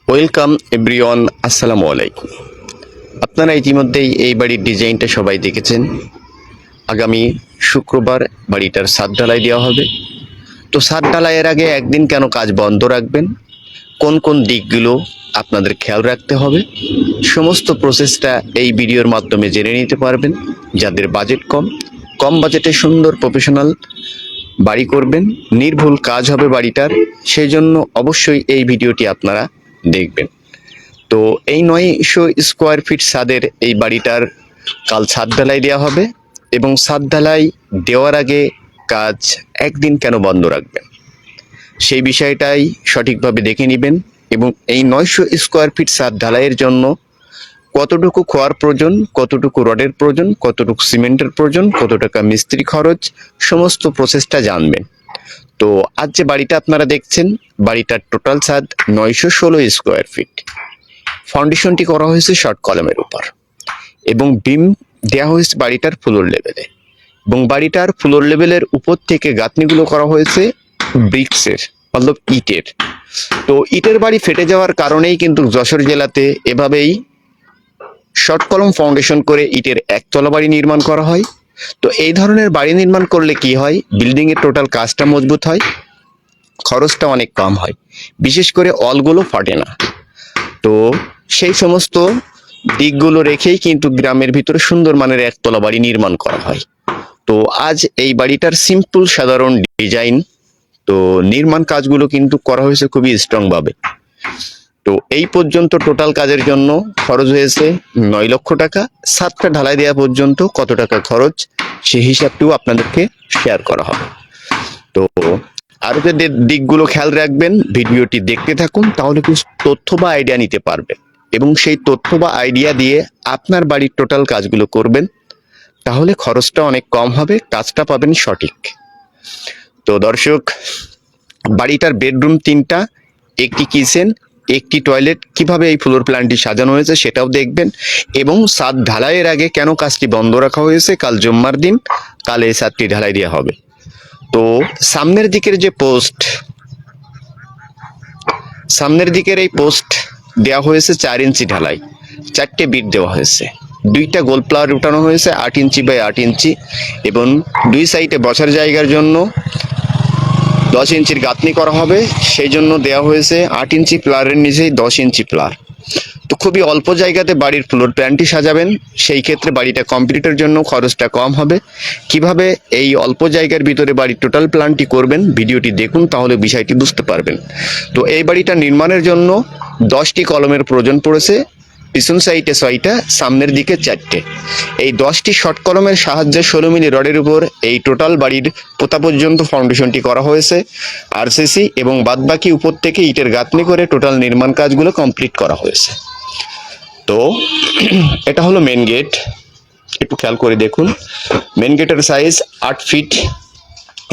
Welcome everyone, আসসালামু আলাইকুম। আপনারা ইতিমধ্যেই এই বাড়ির ডিজাইনটা সবাই দেখেছেন। আগামী শুক্রবার বাড়িটার ছাদ ঢালাই দেওয়া হবে। তো ছাদ ঢালাইয়ের আগে একদিন কেন কাজ বন্ধ রাখবেন, কোন কোন দিকগুলো আপনাদের খেয়াল রাখতে হবে, সমস্ত প্রসেসটা এই ভিডিওর মাধ্যমে জেনে নিতে পারবেন। যাদের বাজেট কম, কম বাজেটে সুন্দর প্রফেশনাল বাড়ি করবেন, নির্ভুল কাজ হবে বাড়িটার, সেই জন্য অবশ্যই এই ভিডিওটি আপনারা দেখবেন। তো এই 900 স্কোয়ার ফিট ছাদের এই বাড়িটার কাল ছাদ ঢালাই দেওয়া হবে এবং ছাদ ঢালাই দেওয়ার আগে কাজ একদিন কেন বন্ধ রাখবেন, সেই বিষয়টাই সঠিকভাবে দেখে নেবেন। এবং এই 900 স্কোয়ার ফিট ছাদ ঢালাইয়ের জন্য কতটুকু খোয়ার প্রয়োজন, কতটুকু রডের প্রয়োজন, কতটুকু সিমেন্টের প্রয়োজন, কত টাকা মিস্ত্রি খরচ, সমস্ত প্রসেসটা জানবেন। তো আজ যে বাড়িটা আপনারা দেখছেন, বাড়িটার টোটাল ছাদ 916 স্কোয়ার ফিট। ফাউন্ডেশনটি করা হয়েছে শর্ট কলামের উপর এবং বিম দেওয়া হয়েছে বাড়িটার ফ্লোর লেভেলে, এবং বাড়িটার ফ্লোর লেভেলের উপর থেকে গাঁথনিগুলো করা হয়েছে ব্রিক্সের, মতলব ইটের। তো ইটের বাড়ি ফেটে যাওয়ার কারণেই কিন্তু যশোর জেলাতে এভাবেই শর্ট কলম ফাউন্ডেশন করে ইটের একতলা বাড়ি নির্মাণ করা হয়। তো এই ধরনের বাড়ি নির্মাণ করলে কি হয়, বিল্ডিং এর টোটাল কাজটা মজবুত হয়, খরচটা অনেক কম হয়, বিশেষ করে অলগুলো ফাটে না। তো সেই সমস্ত দিকগুলো রেখেই কিন্তু গ্রামের ভিতরে সুন্দর মানের একতলা বাড়ি নির্মাণ করা হয়। তো আজ এই বাড়িটার সিম্পল সাধারণ ডিজাইন, তো নির্মাণ কাজগুলো কিন্তু করা হয়েছে খুবই স্ট্রং ভাবে। তো এই পর্যন্ত টোটাল কাজের জন্য খরচ হয়েছে 9 লক্ষ টাকা। ছাদটা ঢালাই দেওয়া পর্যন্ত কত টাকা খরচ, সেই হিসাবটিও আপনাদেরকে শেয়ার করা হবে। তো আরো যে দিকগুলো খেয়াল রাখবেন, ভিডিওটি দেখতে থাকুন, তাহলে কিছু তথ্য বা আইডিয়া নিতে পারবেন এবং সেই তথ্য বা আইডিয়া দিয়ে আপনার বাড়ির টোটাল কাজগুলো করবেন। তাহলে খরচটা অনেক কম হবে, কাজটা পাবেন সঠিক। তো দর্শক, বাড়িটার বেডরুম 3টা, একটি কিচেন, একটি টয়লেট, কিভাবে এই ফ্লোর প্ল্যানটি সাজানো হয়েছে সেটাও দেখবেন। এবং ছাদ ঢালাইয়ের আগে কেন কাজটি বন্ধ রাখা হয়েছে, কাল জুম্মার দিন, কাল এই ছাদটি ঢালাই দেওয়া হবে। তো সামনের দিকের যে পোস্ট, সামনের দিকের এই পোস্ট দেওয়া হয়েছে 4 ইঞ্চি ঢালাই, 4টে বিট দেওয়া হয়েছে, 2টা গোল প্লার উঠানো হয়েছে 8 ইঞ্চি বাই 8 ইঞ্চি, এবং 2 সাইডে বসার জায়গার জন্য 10 ইঞ্চির গাঁথনি করা হবে। সেই জন্য দেওয়া হয়েছে 8 ইঞ্চি প্লারের নিচেই 10 ইঞ্চি প্লার। তো খুবই অল্প জায়গাতে বাড়ির ফ্লোর প্ল্যানটি সাজাবেন, সেই ক্ষেত্রে বাড়িটা কমপ্লিটের জন্য খরচটা কম হবে। কিভাবে এই অল্প জায়গার ভিতরে বাড়ির টোটাল প্ল্যানটি করবেন, ভিডিওটি দেখুন, তাহলে বিষয়টি বুঝতে পারবেন। তো এই বাড়িটা নির্মাণের জন্য 10টি কলমের প্রয়োজন পড়েছে, পিছন সাইডে 6টা, সামনের দিকে 4টে। এই 10টি শর্ট কলমের সাহায্যে 16 মিলি রডের উপর এই টোটাল বাড়ির পোতা পর্যন্ত ফাউন্ডেশনটি করা হয়েছে আরসিসি, এবং বাদবাকি উপর থেকে ইটের গাঁথনি করে টোটাল নির্মাণ কাজগুলো কমপ্লিট করা হয়েছে। তো এটা হলো মেন গেট, একটু খেয়াল করে দেখুন। মেন গেটের সাইজ 8 ফিট,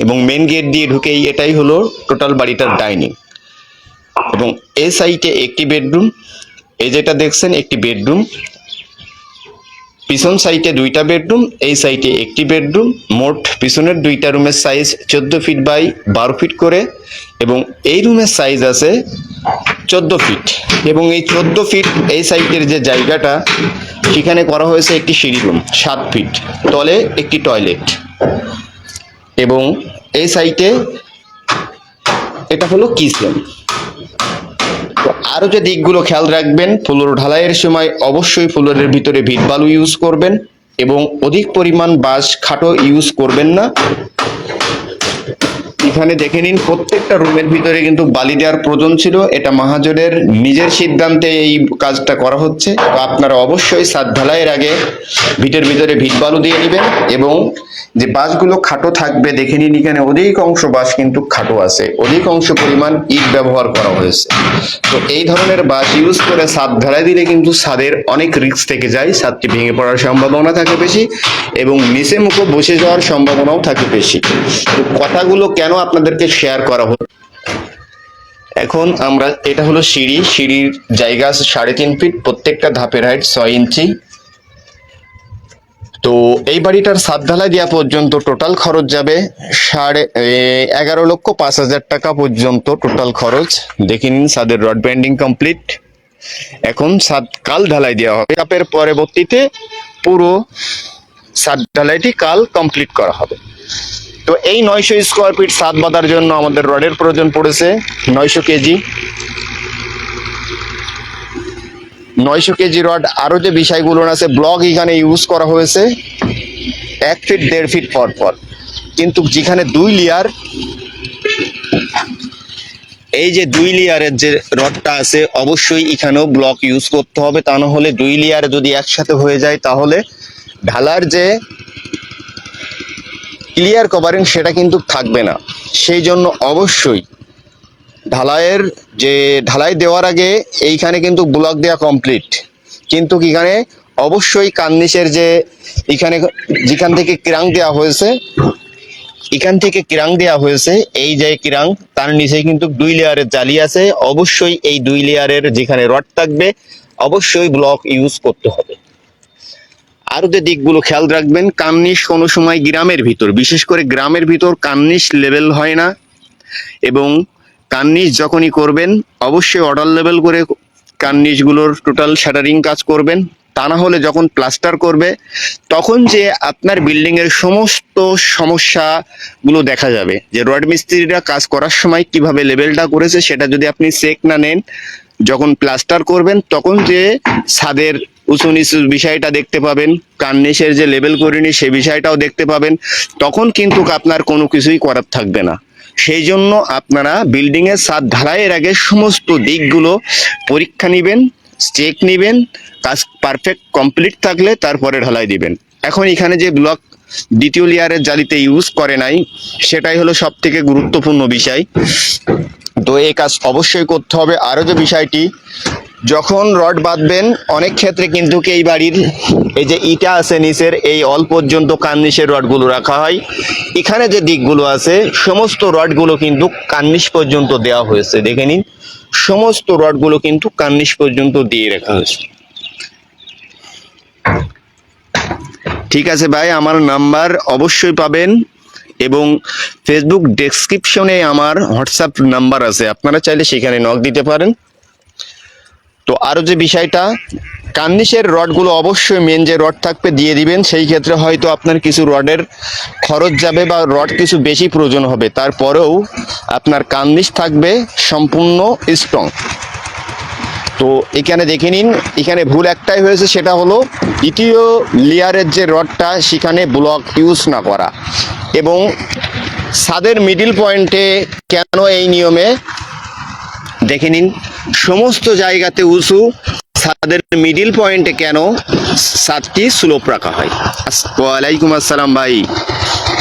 এবং মেন গেট দিয়ে ঢুকেই এটাই হলো টোটাল বাড়িটার ডাইনিং। এবং এই সাইডে একটি বেডরুম, এই যেটা দেখছেন একটি বেডরুম, পিছন সাইডে 2টা বেডরুম, এই সাইডে একটি বেডরুম। মোট পিছনের 2টা রুমের সাইজ 14 ফিট বাই 12 ফিট করে, এবং এই রুমের সাইজ আছে 14 ফিট। এবং এই 14 ফিট এই সাইডের যে জায়গাটা, সেখানে করা হয়েছে একটি সিঁড়ি রুম 7 ফিট, তলে একটি টয়লেট। এবং এই সাইডে এটা হলো কিচেন। আরো যে দিকগুলো খেয়াল রাখবেন, ফ্লোর ঢালাইয়ের সময় অবশ্যই ফ্লোরের ভিতরে ভিট বালু ইউজ করবেন এবং অধিক পরিমাণ বাঁশ খাটো ইউজ করবেন না। এখানে দেখে নিন, প্রত্যেকটা রুমের ভিতরে কিন্তু বালি দেওয়ার প্রয়োজন ছিল, এটা মহাজনের নিজের সিদ্ধান্তে এই কাজটা করা হচ্ছে। তো আপনারা অবশ্যই ছাদ ঢালাইয়ের আগে ভিটের ভিতরে ভিট বালু দিয়ে নেবেন, এবং যে বাঁশগুলো খাটো থাকবে দেখে নিন, এখানে অধিক অংশ বাঁশ কিন্তু খাটো আছে, অধিক অংশ পরিমাণ ইট ব্যবহার করা হয়েছে। তো এই ধরনের বাঁশ ইউজ করে ছাদ ঢালাই দিলে কিন্তু ছাদের অনেক রিস্ক থেকে যায়, ছাদটি ভেঙে পড়ার সম্ভাবনা থাকে বেশি, এবং নিচে মুখো বসে যাওয়ার সম্ভাবনাও থাকে বেশি। তো কথাগুলো কেন আপনাদেরকে শেয়ার করা হলো। এখন আমরা, এটা হলো সিঁড়ি, সিঁড়ির জায়গা আছে 3.5 ফিট, প্রত্যেকটা ধাপের হাইট 6 ইঞ্চি। তো এই বাড়িটার ছাদ ঢালাই দেওয়া পর্যন্ত টোটাল খরচ যাবে 11,05,000 টাকা পর্যন্ত টোটাল খরচ। দেখে নিন, ছাদের রড ব্যান্ডিং কমপ্লিট, এখন ছাদ কাল ঢালাই দেওয়া হবে। কাপের পরবর্তীতে পুরো ছাদ ঢালাইটি কাল কমপ্লিট করা হবে। তো এই 900 স্কোয়ার ফিট ছাদ বাঁধার জন্য আমাদের রডের প্রয়োজন পড়েছে 900 কেজি। 900 KG rod. আরো যে বিষয়গুলো আছে, ব্লক এখানে ইউজ করা হয়েছে 1 ফিট 1.5 ফিট পর পর, কিন্তু যেখানে 2 লেয়ার, এই যে 2 লেয়ারের যে রডটা আছে অবশ্যই এখানেও ব্লক ইউজ করতে হবে, তা না হলে 2 লেয়ার যদি একসাথে হয়ে যায় তাহলে ঢালার যে ক্লিয়ার কভারিং সেটা কিন্তু থাকবে না। সেই জন্য অবশ্যই ঢালাই দেওয়ার আগে এইখানে কিন্তু ব্লক দেওয়া কমপ্লিট, কিন্তু এখানে অবশ্যই কার্নিশের যে যেখান থেকে ক্রাং দেওয়া হয়েছে, এই যে ক্রাং তার নিচে কিন্তু 2 লেয়ারের জালি আছে। অবশ্যই এই 2 লেয়ারের যেখানে রড থাকবে অবশ্যই ব্লক ইউজ করতে হবে। আরো যে দিকগুলো খেয়াল রাখবেন, কার্নিশ কোনো সময় গ্রামের ভিতর, বিশেষ করে গ্রামের ভিতর কার্নিশ লেভেল হয় না, এবং কার্নিশ যখনই করবেন অবশ্যই অর্ডার লেভেল করে কার্নিশগুলোর টোটাল শাটারিং কাজ করবেন। তা না হলে যখন প্লাস্টার করবে তখন যে আপনার বিল্ডিং এর সমস্ত সমস্যাগুলো দেখা যাবে, যে রড মিস্ত্রিরা কাজ করার সময় কিভাবে লেভেলটা করেছে সেটা যদি আপনি চেক না নেন, যখন প্লাস্টার করবেন তখন যে ছাদের উঁচু নিচু বিষয়টা দেখতে পাবেন, কার্নিশের যে লেভেল করিনি সে বিষয়টাও দেখতে পাবেন, তখন কিন্তু আপনার কোনো কিছুই করার থাকবে না। সেই জন্য আপনারা বিল্ডিং এর ছাদ ঢালাইয়ের আগে সমস্ত দিকগুলো পরীক্ষা নেবেন, চেক নেবেন, কাজ পারফেক্ট কমপ্লিট থাকলে তারপরে ঢালাই দিবেন। এখন এখানে যে ব্লক দ্বিতীয় লেয়ারের জালিতে ইউজ করে নাই, সেটাই হলো সব থেকে গুরুত্বপূর্ণ বিষয়। তো এই কাজ অবশ্যই করতে হবে। আরো যে বিষয়টি, যখন রড বাঁধবেন অনেক ক্ষেত্রে কিন্তু এই বাড়ির এই যে ইটা আছে নিচের, এই অল পর্যন্ত কার্নিশের রডগুলো রাখা হয়। এখানে যে দিকগুলো আছে সমস্ত রডগুলো কিন্তু কার্নিশ পর্যন্ত দেওয়া হয়েছে, দেখে নিন, সমস্ত রডগুলো কিন্তু কার্নিশ পর্যন্ত দিয়ে রাখা হয়েছে। ঠিক আছে ভাই, আমার নাম্বার অবশ্যই পাবেন, এবং ফেসবুক ডেসক্রিপশনে আমার হোয়াটসঅ্যাপ নাম্বার আছে, আপনারা চাইলে সেখানে নক দিতে পারেন। তো আরো যে বিষয়টা, কার্নিশের রডগুলো অবশ্যই মেন যে রড থাকবে দিয়ে দিবেন। সেই ক্ষেত্রে হয়তো আপনার কিছু রডের খরচ যাবে বা রড কিছু বেশি প্রয়োজন হবে, তারপরেও আপনার কার্নিশ থাকবে সম্পূর্ণ স্ট্রং। তো এখানে দেখে নিন, এখানে ভুল একটাই হয়েছে, সেটা হলো দ্বিতীয় লেয়ারের যে রডটা সেখানে ব্লক ইউজ না করা, এবং ছাদের মিডিল পয়েন্টে কেন এই নিয়মে দেখে নিন, সমস্ত জায়গাতে উঁচু, ছাদের মিডিল পয়েন্টে কেন ছাদটি স্লোপ রাখা হয়। ওয়ালাইকুম আসসালাম ভাই।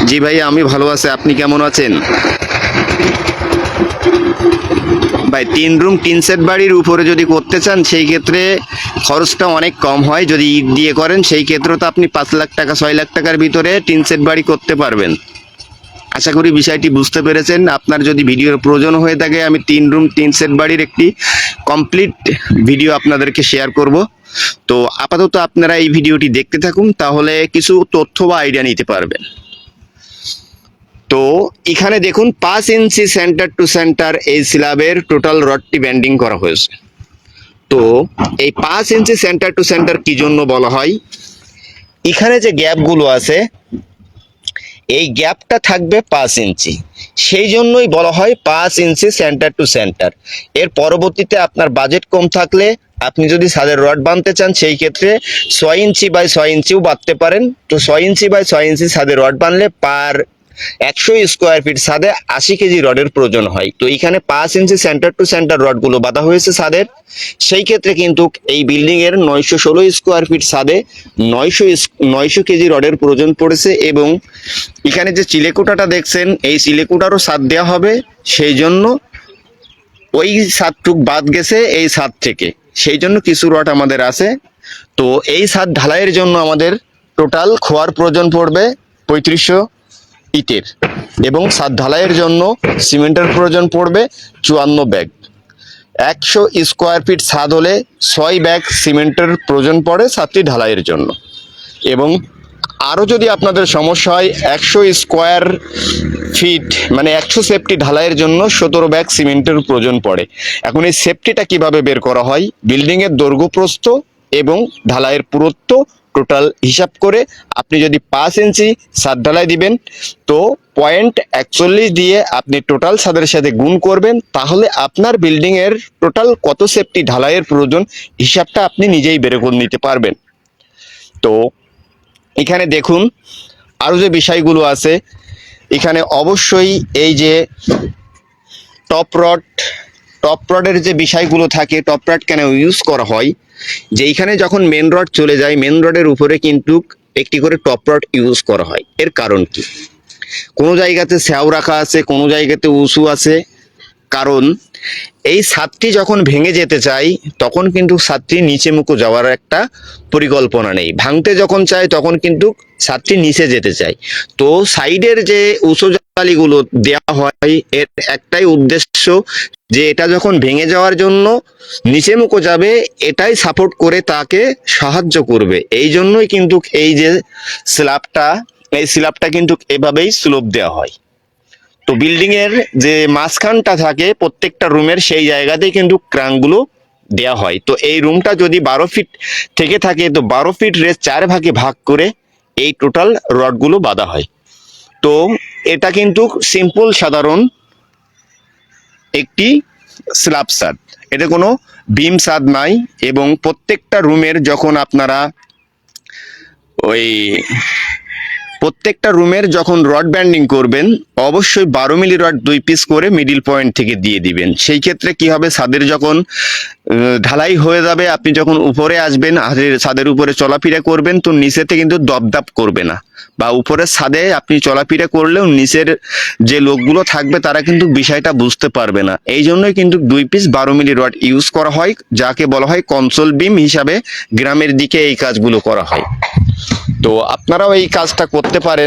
জি ভাই, আমি ভালো আছি, আপনি কেমন আছেন? ভাই 3 রুম 3 সেট বাড়ির উপরে যদি করতে চান সেই ক্ষেত্রে খরচটা অনেক কম হয়। যদি ইট দিয়ে করেন সেই ক্ষেত্রে তো আপনি 5 লাখ টাকা 6 লাখ টাকার ভিতরে 3 সেট বাড়ি করতে পারবেন। আশা করি বিষয়টি বুঝতে পেরেছেন। আপনার যদি ভিডিওর প্রয়োজন হয়ে থাকে আমি 3 রুম 3 সেট বাড়ির একটি কমপ্লিট ভিডিও আপনাদেরকে শেয়ার করব। তো আপাতত আপনারা এই ভিডিওটি দেখতে থাকুন, তাহলে কিছু তথ্য বা আইডিয়া নিতে পারবেন। তো এখানে দেখুন 5 ইঞ্চি সেন্টার টু সেন্টার এই স্ল্যাবের টোটাল রডটি ব্যান্ডিং করা হয়েছে। তো এই 5 ইঞ্চি সেন্টার টু সেন্টার কি জন্য বলা হয়, এখানে যে গ্যাপগুলো আছে এই গ্যাপটা থাকবে 5 ইঞ্চি, সেই জন্যই বলা হয় 5 ইঞ্চি সেন্টার টু সেন্টার। এর পরবর্তীতে আপনার বাজেট কম থাকলে আপনি যদি ছাদের রড বাঁধতে চান সেই ক্ষেত্রে 6 ইঞ্চি বাই 6 ইঞ্চিও বাঁধতে পারেন। তো 6 ইঞ্চি বাই 6 ইঞ্চি ছাদের রড বাঁধলে পার 100 স্কোয়ার ফিট ছাদে 80 কেজি রডের প্রয়োজন হয়। তো এখানে 5 ইঞ্চি সেন্টার টু সেন্টার রডগুলো বাঁধা হয়েছে ছাদের, সেই ক্ষেত্রে কিন্তু এই বিল্ডিং এর 916 স্কোয়ার ফিট ছাদে 900 কেজি রডের প্রয়োজন পড়েছে। এবং এখানে যে চিলেকোঠাটা দেখছেন এই চিলেকোঠারও ছাদ দেওয়া হবে, সেই জন্য ওই ছাদটুক বাদ গেছে এই ছাদ থেকে, সেই জন্য কিছু রড আমাদের আছে। তো এই ছাদ ঢালাইয়ের জন্য আমাদের টোটাল খোয়ার প্রয়োজন পড়বে 3500 ইটের, এবং ছাদ ঢালাইয়ের জন্য সিমেন্টের প্রয়োজন পড়বে 54 ব্যাগ। 100 স্কোয়ার ফিট ছাদ হলে 6 ব্যাগ সিমেন্টের প্রয়োজন পড়ে ছাদটি ঢালাইয়ের জন্য, এবং আরও যদি আপনাদের সমস্যা হয় 100 স্কোয়ার ফিট মানে 100 সেফটি ঢালাইয়ের জন্য 17 ব্যাগ সিমেন্টের প্রয়োজন পড়ে। এখন এই সেফটিটা কিভাবে বের করা হয়, বিল্ডিংয়ের দৈর্ঘ্য প্রস্থ এবং ঢালাইয়ের পুরুত্ব টোটাল হিসাব করে আপনি যদি 5 ইঞ্চি ছাদ ঢালাই দিবেন তো 0.41 দিয়ে আপনি টোটাল ছাদের সাথে গুণ করবেন, তাহলে আপনার বিল্ডিংয়ের টোটাল কত সেফটি ঢালাইয়ের প্রয়োজন হিসাবটা আপনি নিজেই বের করে নিতে পারবেন। তো এখানে দেখুন আরও যে বিষয়গুলো আছে, এখানে অবশ্যই এই যে টপ রডের যে বিষয়গুলো থাকে, টপ রড কেন ইউজ করা হয়, যে এইখানে যখন মেন রড চলে যায় মেন রডের উপরে কিন্তু একটি করে টপ রড ইউজ করা হয়। এর কারণ কি, কোনো জায়গাতে স্যাও রাখা আছে, কোনো জায়গাতে উঁচু আছে, কারণ এই ছাদটি যখন ভেঙে যেতে চাই তখন কিন্তু ছাদটি নিচে মুখো যাওয়ার একটা পরিকল্পনা নেই, ভাঙতে যখন চায় তখন কিন্তু ছাদটি নিচে যেতে চায়। তো সাইডের যে উঁচু জালিগুলো দেওয়া হয় এর একটাই উদ্দেশ্য যে এটা যখন ভেঙে যাওয়ার জন্য নিচে মুখো যাবে, এটাই সাপোর্ট করে তাকে সাহায্য করবে। এই জন্যই কিন্তু এই যে স্ল্যাবটা কিন্তু এভাবেই স্লোপ দেওয়া হয়। তো বিল্ডিং এর যে মাঝখানটা থাকে প্রত্যেকটা রুমের সেই জায়গাতেই কিন্তু ক্রাঙ্কগুলো দেওয়া হয়। তো এই রুমটা যদি 12 ফিট থেকে থাকে তো 12 ফিট 4 ভাগে ভাগ করে এই টোটাল রডগুলো বাঁধা হয়। তো এটা কিন্তু সিম্পল সাধারণ একটি স্ল্যাব ছাদ, এটা কোনো বিম ছাদ নাই। এবং প্রত্যেকটা রুমের যখন আপনারা রড ব্যান্ডিং করবেন অবশ্যই 12 মিলি রড 2 পিস করে মিডিল পয়েন্ট থেকে দিয়ে দিবেন। সেই ক্ষেত্রে কি হবে, ছাদের যখন ঢালাই হয়ে যাবে, আপনি যখন উপরে আসবেন ছাদের উপরে চলাফেরা করবেন তো নিচেতে কিন্তু দপদাপ করবে না, বা উপরের ছাদে আপনি চলাফেরা করলেও নিচের যে লোকগুলো থাকবে তারা কিন্তু বিষয়টা বুঝতে পারবে না। এই জন্যই কিন্তু 2 পিস 12 মিলি রড ইউজ করা হয়, যাকে বলা হয় কনসোল বিম হিসাবে গ্রামের দিকে এই কাজগুলো করা হয়। তো আপনারাও এই কাজটা করতে পারেন।